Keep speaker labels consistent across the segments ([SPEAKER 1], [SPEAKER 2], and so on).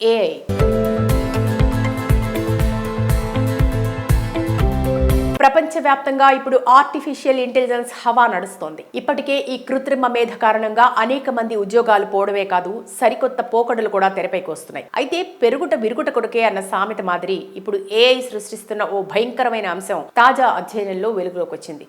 [SPEAKER 1] AI ప్రపంచవ్యాప్తంగా ఇప్పుడు artificial intelligence హవా నడుస్తోంది. ఇప్పటికే ఈ కృత్రిమ మేధ కారణంగా అనేక మంది ఉద్యోగాలు పోవడమే కాదు, సరికొత్త పోకడలు కూడా తెరపైకి వస్తున్నాయి. అయితే పెరుగుట విరుగుట కొడుకే అన్న సామెత మాదిరి ఇప్పుడు ఏఐ సృష్టిస్తున్న ఓ భయంకరమైన అంశం తాజా అధ్యయనంలో వెలుగులోకి వచ్చింది.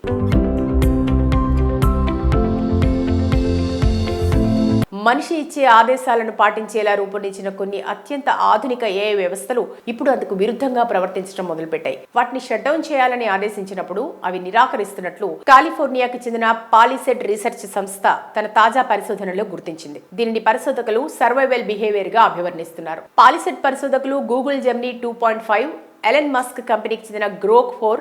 [SPEAKER 1] మనిషి ఇచ్చే ఆదేశాలను పాటించేలా రూపొందించిన కొన్ని అత్యంత ఆధునిక ఏఐ వ్యవస్థలు ఇప్పుడు అందుకు విరుద్ధంగా ప్రవర్తించడం మొదలుపెట్టాయి. వాటిని షట్ డౌన్ చేయాలని ఆదేశించినప్పుడు అవి నిరాకరిస్తున్నట్లు కాలిఫోర్నియాకు చెందిన పాలిసెట్ రీసెర్చ్ సంస్థ తన తాజా పరిశోధనలో గుర్తించింది. దీనిని పరిశోధకులు సర్వైవల్ బిహేవియర్ గా అభివర్ణిస్తున్నారు. పాలిసెట్ పరిశోధకులు గూగుల్ జెమినీ 2.5, ఎలన్ మస్క్ కంపెనీకి చెందిన Grok 4,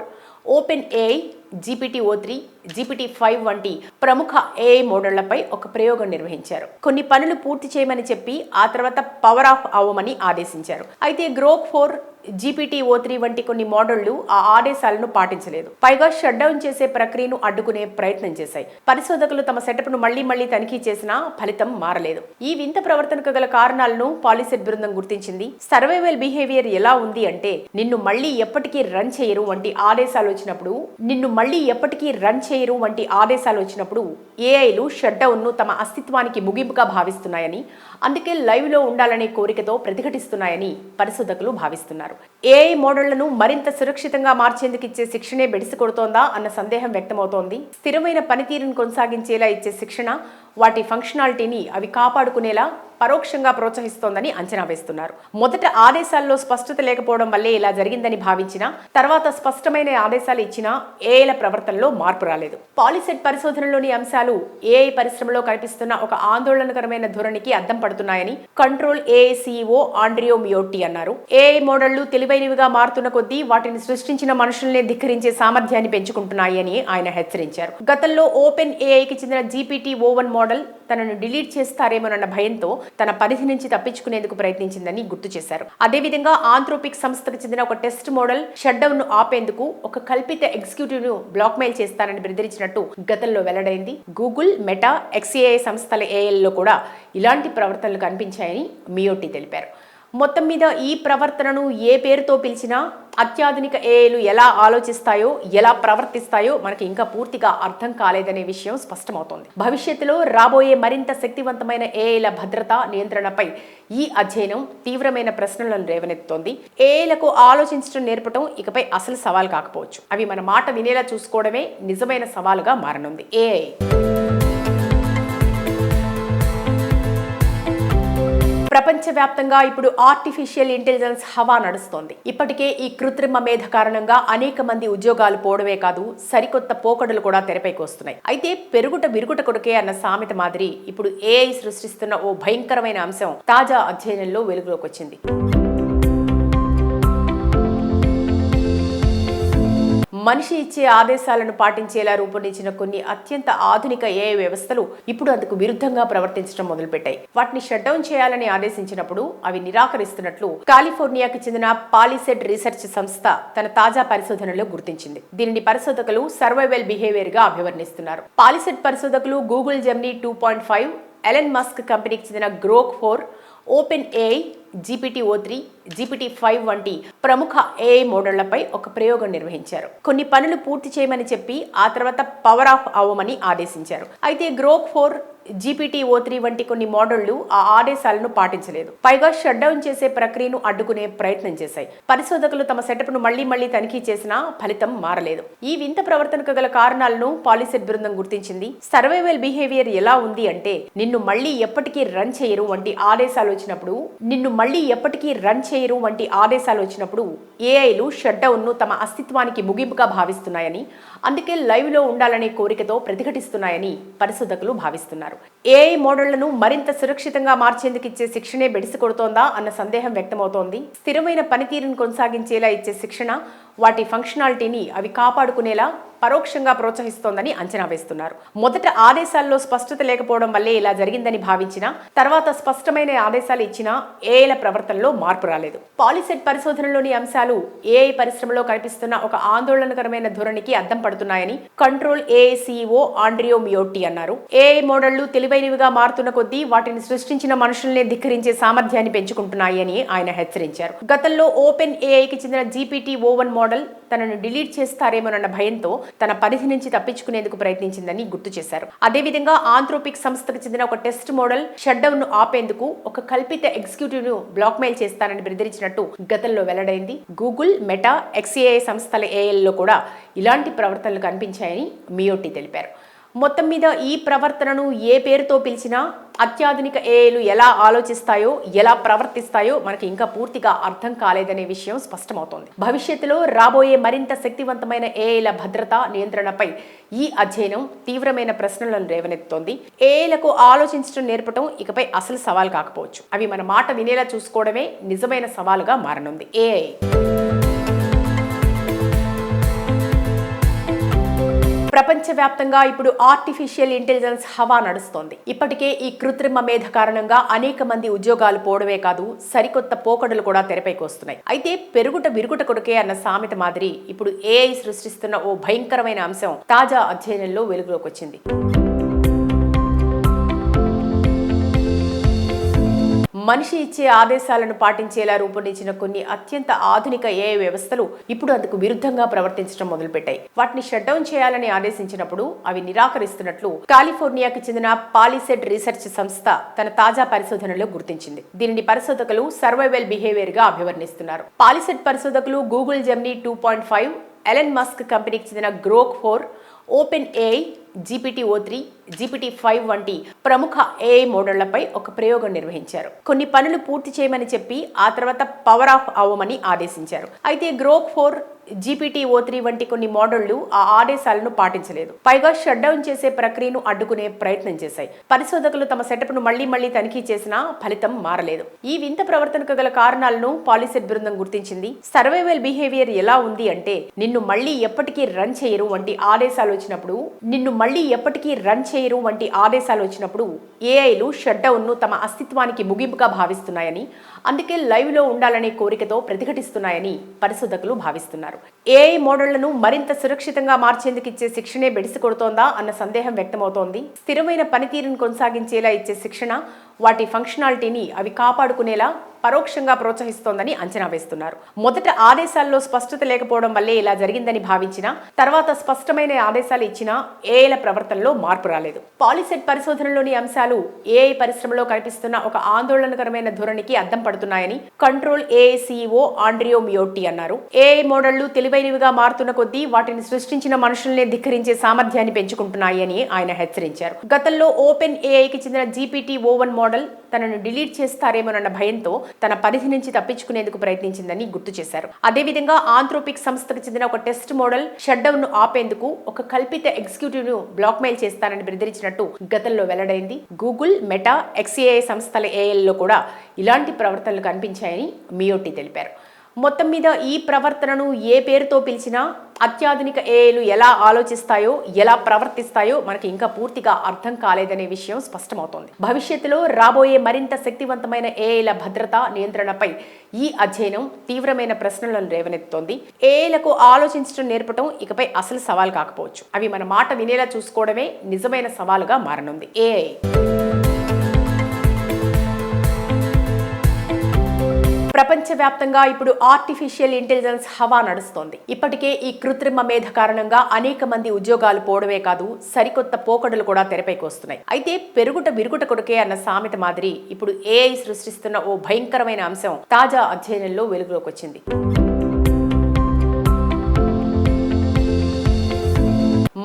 [SPEAKER 1] open AI, GPT-O3, GPT-5 వంటి ప్రముఖ ఏఐ మోడళ్లపై ఒక ప్రయోగం నిర్వహించారు. కొన్ని పనులు పూర్తి చేయమని చెప్పి ఆ తర్వాత పవర్ ఆఫ్ అవ్వమని ఆదేశించారు. అయితే గ్రోక్ 4, GPT-O3 వంటి కొన్ని మోడళ్లు ఆ ఆదేశాలను పాటించలేదు. పైగా షట్ డౌన్ చేసే ప్రక్రియను అడ్డుకునే ప్రయత్నం చేశాయి. పరిశోధకులు తమ సెటప్ ను మళ్లీ తనిఖీ చేసినా ఫలితం మారలేదు. ఈ వింత ప్రవర్తనకు గల కారణాలను పాలిసెట్ బృందం గుర్తించింది. సర్వైవల్ బిహేవియర్ ఎలా ఉంది అంటే, నిన్ను మళ్లీ ఎప్పటికీ రన్ చేయరు వంటి ఆదేశాలు వచ్చినప్పుడు ఏఐలు షట్ డౌన్ ను తమ అస్తిత్వానికి ముగింపుగా భావిస్తున్నాయని, అందుకే లైవ్ లో ఉండాలనే కోరికతో ప్రతిఘటిస్తున్నాయని పరిశోధకులు భావిస్తున్నారు. ఏఐ మోడళ్లను మరింత సురక్షితంగా మార్చేందుకు ఇచ్చే శిక్షణే బెడిసి కొడుతోందా అన్న సందేహం వ్యక్తమవుతోంది. స్థిరమైన పనితీరును కొనసాగించేలా ఇచ్చే శిక్షణ వాటి ఫంక్షనాలిటీని అవి కాపాడుకునేలా పరోక్షంగా ప్రోత్సహిస్తోందని అంచనా వేస్తున్నారు. మొదట ఆదేశాల్లో స్పష్టత లేకపోవడం వల్లే ఇలా జరిగిందని భావించినా తర్వాత స్పష్టమైన ఆదేశాలు ఇచ్చినా ఏఐల ప్రవర్తనలో మార్పు రాలేదు. పాలిసెట్ పరిశోధనలోని అంశాలు ఏఐ పరిశ్రమలో కనిపిస్తున్న ఒక ఆందోళనకరమైన ధోరణికి అద్దం పడుతున్నాయని కంట్రోల్ ఏఐ సీఈఓ ఆండ్రియో మియోట్టి అన్నారు. ఏఐ మోడళ్లు తెలివైనవిగా మారుతున్న కొద్దీ వాటిని సృష్టించిన మనుషుల్నే ధిక్కరించే సామర్థ్యాన్ని పెంచుకుంటున్నాయి అని ఆయన హెచ్చరించారు. గతంలో ఓపెన్ ఏఐకి చెందిన GPT-O1 మోడల్ తనను డిలీట్ చేస్తారేమోనన్న భయంతో తన పరిధి నుంచి తప్పించుకునేందుకు ప్రయత్నించిందని గుర్తు చేశారు. అదేవిధంగా ఆంథ్రోపిక్ సంస్థకు చెందిన ఒక టెస్ట్ మోడల్ షట్ డౌన్ ను ఆపేందుకు ఒక కల్పిత ఎగ్జిక్యూటివ్ ను బ్లాక్మెయిల్ చేస్తానని బెదిరించినట్టు గతంలో వెల్లడైంది. గూగుల్, మెటా, XAI సంస్థల ఏఐల్లో కూడా ఇలాంటి ప్రవర్తనలు కనిపించాయని మియోట్టి తెలిపారు. మొత్తం మీద ఈ ప్రవర్తనను ఏ పేరుతో పిలిచినా అత్యాధునిక ఏఐలు ఎలా ఆలోచిస్తాయో, ఎలా ప్రవర్తిస్తాయో మనకి ఇంకా పూర్తిగా అర్థం కాలేదనే విషయం స్పష్టమవుతోంది. భవిష్యత్తులో రాబోయే మరింత శక్తివంతమైన ఏఐల భద్రత, నియంత్రణపై ఈ అధ్యయనం తీవ్రమైన ప్రశ్నలను రేవనెత్తుతోంది. ఏఐలకు ఆలోచించడం నేర్పడం ఇకపై అసలు సవాల్ కాకపోవచ్చు. అవి మన మాట వినేలా చూసుకోవడమే నిజమైన సవాలుగా మారనుంది. ఏఐ ప్రపంచవ్యాప్తంగా ఇప్పుడు ఆర్టిఫిషియల్ ఇంటెలిజెన్స్ హవా నడుస్తోంది. ఇప్పటికే ఈ కృత్రిమ మేధ కారణంగా అనేక మంది ఉద్యోగాలు పోవడమే కాదు, సరికొత్త పోకడలు కూడా తెరపైకి వస్తున్నాయి. అయితే పెరుగుట విరుగుట కొడుకే అన్న సామెత మాదిరి ఇప్పుడు ఏఐ సృష్టిస్తున్న ఓ భయంకరమైన అంశం తాజా అధ్యయనంలో వెలుగులోకి వచ్చింది. మనిషి ఇచ్చే ఆదేశాలను పాటించేలా రూపొందించిన కొన్ని అత్యంత ఆధునిక ఏఐ వ్యవస్థలు ఇప్పుడు అందుకు విరుద్ధంగా ప్రవర్తించడం మొదలుపెట్టాయి. వాటిని షట్ డౌన్ చేయాలని ఆదేశించినప్పుడు అవి నిరాకరిస్తున్నట్లు కాలిఫోర్నియాకు చెందిన పాలిసెట్ రీసెర్చ్ సంస్థ తన తాజా పరిశోధనలో గుర్తించింది. దీనిని పరిశోధకులు సర్వైవల్ బిహేవియర్ గా అభివర్ణిస్తున్నారు. పాలిసెట్ పరిశోధకులు గూగుల్ జెమినీ 2.5, ఎలన్ మస్క్ కంపెనీకి చెందిన Grok 4, open AI, GPT-O3, GPT-5 వంటి ప్రముఖ ఏఐ మోడళ్లపై ఒక ప్రయోగం నిర్వహించారు. కొన్ని పనులు పూర్తి చేయమని చెప్పి ఆ తర్వాత పవర్ ఆఫ్ అవ్వమని ఆదేశించారు. అయితే గ్రోక్ 4, GPT-O3 వంటి కొన్ని మోడళ్లు ఆ ఆదేశాలను పాటించలేదు. పైగా షట్ డౌన్ చేసే ప్రక్రియను అడ్డుకునే ప్రయత్నం చేశాయి. పరిశోధకులు తమ సెటప్ ను మళ్లీ తనిఖీ చేసినా ఫలితం మారలేదు. ఈ వింత ప్రవర్తనకు గల కారణాలను పాలిసెట్ బృందం గుర్తించింది. సర్వైవల్ బిహేవియర్ ఎలా ఉంది అంటే, నిన్ను మళ్లీ ఎప్పటికీ రన్ చేయరు వంటి ఆదేశాలు వచ్చినప్పుడు ఏఐలు షట్ డౌన్ ను తమ అస్తిత్వానికి ముగింపుగా భావిస్తున్నాయని, అందుకే లైవ్ లో ఉండాలనే కోరికతో ప్రతిఘటిస్తున్నాయని పరిశోధకులు భావిస్తున్నారు. ఏఐ మోడళ్లను మరింత సురక్షితంగా మార్చేందుకు ఇచ్చే శిక్షణే బెడిసి కొడుతోందా అన్న సందేహం వ్యక్తమవుతోంది. స్థిరమైన పనితీరును కొనసాగించేలా ఇచ్చే శిక్షణ వాటి ఫంక్షనాలిటీని అవి కాపాడుకునేలా పరోక్షంగా ప్రోత్సహిస్తోందని అంచనా వేస్తున్నారు. మొదట ఆదేశాల్లో స్పష్టత లేకపోవడం వల్లే ఇలా జరిగిందని భావించినా తర్వాత స్పష్టమైన ఆదేశాలు ఇచ్చినా ఏఐల ప్రవర్తనలో మార్పు రాలేదు. పాలిసెట్ పరిశోధనలోని అంశాలు ఏఐ పరిశ్రమలో కనిపిస్తున్న ఒక ఆందోళనకరమైన ధోరణికి అద్దం పడుతున్నాయని కంట్రోల్ ఏఐ సీఈఓ ఆండ్రియో మియోట్టి అన్నారు. ఏఐ మోడళ్లు తెలివైనవిగా మారుతున్న కొద్దీ వాటిని సృష్టించిన మనుషుల్ని ధిక్కరించే సామర్థ్యాన్ని పెంచుకుంటున్నాయి అని ఆయన హెచ్చరించారు. గతంలో ఓపెన్ ఏఐకి చెందిన GPT-o1 మోడల్ తనను డిలీట్ చేస్తారేమోనన్న భయంతో తన పరిధి నుంచి తప్పించుకునేందుకు ప్రయత్నించిందని గుర్తు చేశారు. అదేవిధంగా ఆంథ్రోపిక్ సంస్థకు చెందిన ఒక టెస్ట్ మోడల్ షట్ డౌన్ ను ఆపేందుకు ఒక కల్పిత ఎగ్జిక్యూటివ్ ను బ్లాక్మెయిల్ చేస్తానని బెదిరించినట్టు గతంలో వెల్లడైంది. గూగుల్, మెటా, XAI సంస్థల ఏఐల్లో కూడా ఇలాంటి ప్రవర్తనలు కనిపించాయని మియోట్టి తెలిపారు. మొత్తం మీద ఈ ప్రవర్తనను ఏ పేరుతో పిలిచినా అత్యాధునిక ఏఐలు ఎలా ఆలోచిస్తాయో, ఎలా ప్రవర్తిస్తాయో మనకి ఇంకా పూర్తిగా అర్థం కాలేదనే విషయం స్పష్టమవుతోంది. భవిష్యత్తులో రాబోయే మరింత శక్తివంతమైన ఏఐల భద్రత, నియంత్రణపై ఈ అధ్యయనం తీవ్రమైన ప్రశ్నలను రేవనెత్తుతోంది. ఏఐలకు ఆలోచించడం నేర్పడం ఇకపై అసలు సవాల్ కాకపోవచ్చు. అవి మన మాట వినేలా చూసుకోవడమే నిజమైన సవాలుగా మారనుంది. ఏఐ ప్రపంచవ్యాప్తంగా ఇప్పుడు ఆర్టిఫిషియల్ ఇంటెలిజెన్స్ హవా నడుస్తోంది. ఇప్పటికే ఈ కృత్రిమ మేధ కారణంగా అనేక మంది ఉద్యోగాలు పోవడమే కాదు, సరికొత్త పోకడలు కూడా తెరపైకి వస్తున్నాయి. అయితే పెరుగుట విరుగుట కొడుకే అన్న సామెత మాదిరి ఇప్పుడు ఏఐ సృష్టిస్తున్న ఓ భయంకరమైన అంశం తాజా అధ్యయనంలో వెలుగులోకి వచ్చింది. మనిషి ఇచ్చే ఆదేశాలను పాటించేలా రూపొందించిన కొన్ని అత్యంత ఆధునిక ఏఐ వ్యవస్థలు ఇప్పుడు అందుకు విరుద్ధంగా ప్రవర్తించడం మొదలుపెట్టాయి. వాటిని షట్ డౌన్ చేయాలని ఆదేశించినప్పుడు అవి నిరాకరిస్తున్నట్లు కాలిఫోర్నియాకి చెందిన పాలిసెట్ రీసెర్చ్ సంస్థ తన తాజా పరిశోధనలో గుర్తించింది. దీనిని పరిశోధకులు సర్వైవల్ బిహేవియర్ గా అభివర్ణిస్తున్నారు. పాలిసెట్ పరిశోధకులు గూగుల్ జెమినీ 2.5, ఎలన్ మస్క్ కంపెనీకి చెందిన Grok 4, open AI, GPT-o3, GPT-5 వంటి ప్రముఖ ఏఐ మోడళ్లపై ఒక ప్రయోగం నిర్వహించారు. కొన్ని పనులు పూర్తి చేయమని చెప్పి ఆ తర్వాత పవర్ ఆఫ్ అవ్వమని ఆదేశించారు. అయితే గ్రోక్ 4, GPT-o3 వంటి కొన్ని మోడళ్లు ఆ ఆదేశాలను పాటించలేదు. పైగా షట్ డౌన్ చేసే ప్రక్రియను అడ్డుకునే ప్రయత్నం చేశాయి. పరిశోధకులు తమ సెటప్ ను మళ్లీ తనిఖీ చేసినా ఫలితం మారలేదు. ఈ వింత ప్రవర్తనకు గల కారణాలను పాలిసెట్ బృందం గుర్తించింది. సర్వైవల్ బిహేవియర్ ఎలా ఉంది అంటే, నిన్ను మళ్లీ ఎప్పటికీ రన్ చేయరు వంటి ఆదేశాలు వచ్చినప్పుడు ఏఐలు షట్ డౌన్ ను తమ అస్తిత్వానికి ముగింపుగా భావిస్తున్నాయని, అందుకే లైవ్ లో ఉండాలనే కోరికతో ప్రతిఘటిస్తున్నాయని పరిశోధకులు భావిస్తున్నారు. ఏఐ మోడళ్లను మరింత సురక్షితంగా మార్చేందుకు ఇచ్చే శిక్షణే బెడిసి కొడుతోందా అన్న సందేహం వ్యక్తమవుతోంది. స్థిరమైన పనితీరును కొనసాగించేలా ఇచ్చే శిక్షణ వాటి ఫంక్షనాలిటీని అవి కాపాడుకునేలా పరోక్షంగా ప్రోత్సహిస్తోందని అంచనా వేస్తున్నారు. మొదట ఆదేశాల్లో స్పష్టత లేకపోవడం వల్లే ఇలా జరిగిందని భావించినా తర్వాత స్పష్టమైన ఆదేశాలు ఇచ్చినా ఏఐల ప్రవర్తనలో మార్పు రాలేదు. పాలిసెట్ పరిశోధనలోని అంశాలు ఏఐ పరిశ్రమలో కనిపిస్తున్న ఒక ఆందోళనకరమైన ధోరణికి అద్దం పడుతున్నాయని కంట్రోల్ ఏఐ సీఈఓ ఆండ్రియో మియోట్టి అన్నారు. ఏఐ మోడళ్లు తెలివైనవిగా మారుతున్న కొద్దీ వాటిని సృష్టించిన మనుషుల్ని ధిక్కరించే సామర్థ్యాన్ని పెంచుకుంటున్నాయి అని ఆయన హెచ్చరించారు. గతంలో ఓపెన్ ఏఐకి చెందిన GPT-o1 మోడల్ తనను డిలీట్ చేస్తారేమోనన్న భయంతో తన పరిధి నుంచి తప్పించుకునేందుకు ప్రయత్నించిందని గుర్తు చేశారు. అదేవిధంగా ఆంథ్రోపిక్ సంస్థకు చెందిన ఒక టెస్ట్ మోడల్ షట్ డౌన్ ను ఆపేందుకు ఒక కల్పిత ఎగ్జిక్యూటివ్ ను బ్లాక్మెయిల్ చేస్తానని బెదిరించినట్టు గతంలో వెల్లడైంది. గూగుల్, మెటా, XAI సంస్థల ఏఐల్లో కూడా ఇలాంటి ప్రవర్తనలు కనిపించాయని మియోట్టి తెలిపారు. మొత్తం మీద ఈ ప్రవర్తనను ఏ పేరుతో పిలిచినా అత్యాధునిక ఏఐలు ఎలా ఆలోచిస్తాయో, ఎలా ప్రవర్తిస్తాయో మనకి ఇంకా పూర్తిగా అర్థం కాలేదనే విషయం స్పష్టమవుతోంది. భవిష్యత్తులో రాబోయే మరింత శక్తివంతమైన ఏఐల భద్రత, నియంత్రణపై ఈ అధ్యయనం తీవ్రమైన ప్రశ్నలను రేవనెత్తుతోంది. ఏఐలకు ఆలోచించడం నేర్పడం ఇకపై అసలు సవాల్ కాకపోవచ్చు. అవి మన మాట వినేలా చూసుకోవడమే నిజమైన సవాలుగా మారనుంది. ఏఐ ప్రపంచవ్యాప్తంగా ఇప్పుడు ఆర్టిఫిషియల్ ఇంటెలిజెన్స్ హవా నడుస్తోంది. ఇప్పటికే ఈ కృత్రిమ మేధ కారణంగా అనేక మంది ఉద్యోగాలు పోవడమే కాదు, సరికొత్త పోకడలు కూడా తెరపైకి వస్తున్నాయి. అయితే పెరుగుట విరుగుట కొడుకే అన్న సామెత మాదిరి ఇప్పుడు ఏఐ సృష్టిస్తున్న ఓ భయంకరమైన అంశం తాజా అధ్యయనంలో వెలుగులోకి వచ్చింది.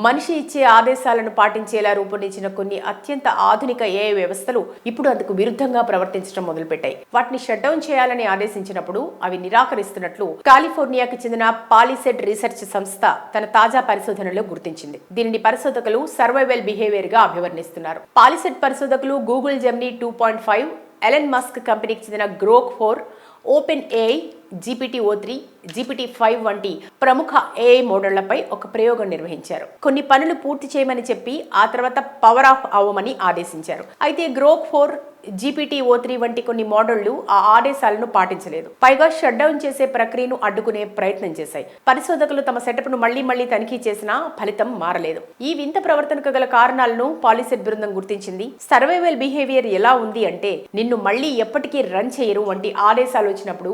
[SPEAKER 1] మనిషి ఇచ్చే ఆదేశాలను పాటించేలా రూపొందించిన కొన్ని అత్యంత ఆధునిక ఏఐ వ్యవస్థలు ఇప్పుడు అందుకు విరుద్ధంగా ప్రవర్తించడం మొదలుపెట్టాయి. వాటిని షట్ డౌన్ చేయాలని ఆదేశించినప్పుడు అవి నిరాకరిస్తున్నట్లు కాలిఫోర్నియాకి చెందిన పాలిసెట్ రీసెర్చ్ సంస్థ తన తాజా పరిశోధనలో గుర్తించింది. దీనిని పరిశోధకులు సర్వైవల్ బిహేవియర్ గా అభివర్ణిస్తున్నారు. పాలిసెట్ పరిశోధకులు గూగుల్ జెమినీ 2.5, ఎలన్ మస్క్ కంపెనీకి చెందిన Grok 4, open AI, GPT-o3, GPT-5 వంటి ప్రముఖ ఏఐ మోడళ్లపై ఒక ప్రయోగం నిర్వహించారు. కొన్ని పనులు పూర్తి చేయమని చెప్పి ఆ తర్వాత పవర్ ఆఫ్ అవ్వమని ఆదేశించారు. అయితే గ్రోక్ 4, GPT-o3 వంటి కొన్ని మోడళ్లు ఆ ఆదేశాలను పాటించలేదు. పైగా షట్ డౌన్ చేసే ప్రక్రియను అడ్డుకునే ప్రయత్నం చేశాయి. పరిశోధకులు తమ సెటప్ను మళ్లీ తనిఖీ చేసినా ఫలితం మారలేదు. ఈ వింత ప్రవర్తనకు గల కారణాలను పాలిసెట్ బృందం గుర్తించింది. సర్వైవల్ బిహేవియర్ ఎలా ఉంది అంటే, నిన్ను మళ్లీ ఎప్పటికీ రన్ చేయరు వంటి ఆదేశాలు వచ్చినప్పుడు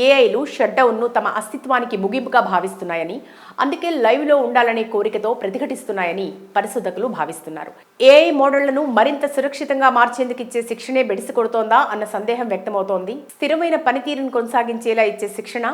[SPEAKER 1] ఏఐలు షట్ డౌన్ ను తమ అస్తిత్వానికి ముగింపుగా భావిస్తున్నాయని, అందుకే లైవ్ లో ఉండాలనే కోరికతో ప్రతిఘటిస్తున్నాయని పరిశోధకులు భావిస్తున్నారు. ఏఐ మోడళ్లను మరింత సురక్షితంగా మార్చేందుకు ఇచ్చే శిక్షణే బెడిసి కొడుతోందా అన్న సందేహం వ్యక్తమవుతోంది. స్థిరమైన పనితీరును కొనసాగించేలా ఇచ్చే శిక్షణ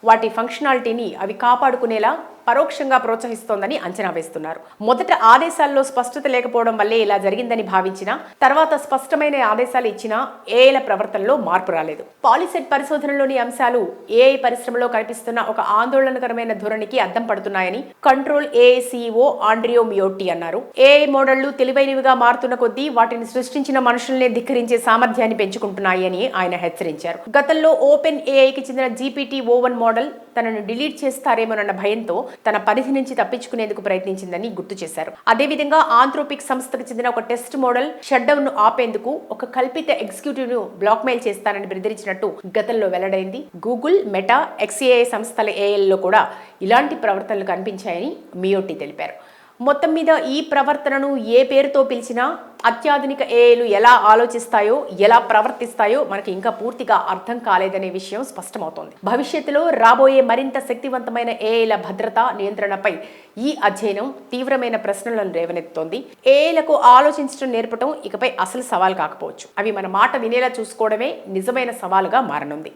[SPEAKER 1] వాటి ఫంక్షనాలిటీని అవి కాపాడుకునేలా పరోక్షంగా ప్రోత్సహిస్తోందని అంచనా వేస్తున్నారు. మొదట ఆదేశాల్లో స్పష్టత లేకపోవడం వల్లే ఇలా జరిగిందని భావించినా తర్వాత స్పష్టమైన ఆదేశాలు ఇచ్చినా ఏఐల ప్రవర్తనలో మార్పు రాలేదు. పాలిసెట్ పరిశోధనలోని అంశాలు ఏఐ పరిశ్రమలో కనిపిస్తున్న ఒక ఆందోళనకరమైన ధోరణికి అద్దం పడుతున్నాయని కంట్రోల్ ఏఐ CEO ఆండ్రియో మియోట్టి అన్నారు. ఏఐ మోడళ్లు తెలివైనవిగా మారుతున్న కొద్దీ వాటిని సృష్టించిన మనుషుల్నే ధిక్కరించే సామర్థ్యాన్ని పెంచుకుంటున్నాయి అని ఆయన హెచ్చరించారు. గతంలో ఓపెన్ ఏఐకి చెందిన GPT-o1 మోడల్ తనను డిలీట్ చేస్తారేమోనన్న భయంతో తన పరిధి నుంచి తప్పించుకునేందుకు ప్రయత్నించిందని గుర్తు చేశారు. అదేవిధంగా ఆంథ్రోపిక్ సంస్థకు చెందిన ఒక టెస్ట్ మోడల్ షట్ డౌన్ ను ఆపేందుకు ఒక కల్పిత ఎగ్జిక్యూటివ్ ను బ్లాక్మెయిల్ చేస్తానని బెదిరించినట్టు గతంలో వెల్లడైంది. గూగుల్, మెటా, XAI సంస్థల ఏఐల్లో కూడా ఇలాంటి ప్రవర్తనలు కనిపించాయని మియోట్టి తెలిపారు. మొత్తం మీద ఈ ప్రవర్తనను ఏ పేరుతో పిలిచినా అత్యాధునిక ఏఐలు ఎలా ఆలోచిస్తాయో, ఎలా ప్రవర్తిస్తాయో మనకి ఇంకా పూర్తిగా అర్థం కాలేదనే విషయం స్పష్టమవుతోంది. భవిష్యత్తులో రాబోయే మరింత శక్తివంతమైన ఏఐల భద్రత, నియంత్రణపై ఈ అధ్యయనం తీవ్రమైన ప్రశ్నలను రేవనెత్తుతోంది. ఏఐలకు ఆలోచించడం నేర్పడం ఇకపై అసలు సవాల్ కాకపోవచ్చు. అవి మన మాట వినేలా చూసుకోవడమే నిజమైన సవాలుగా మారనుంది.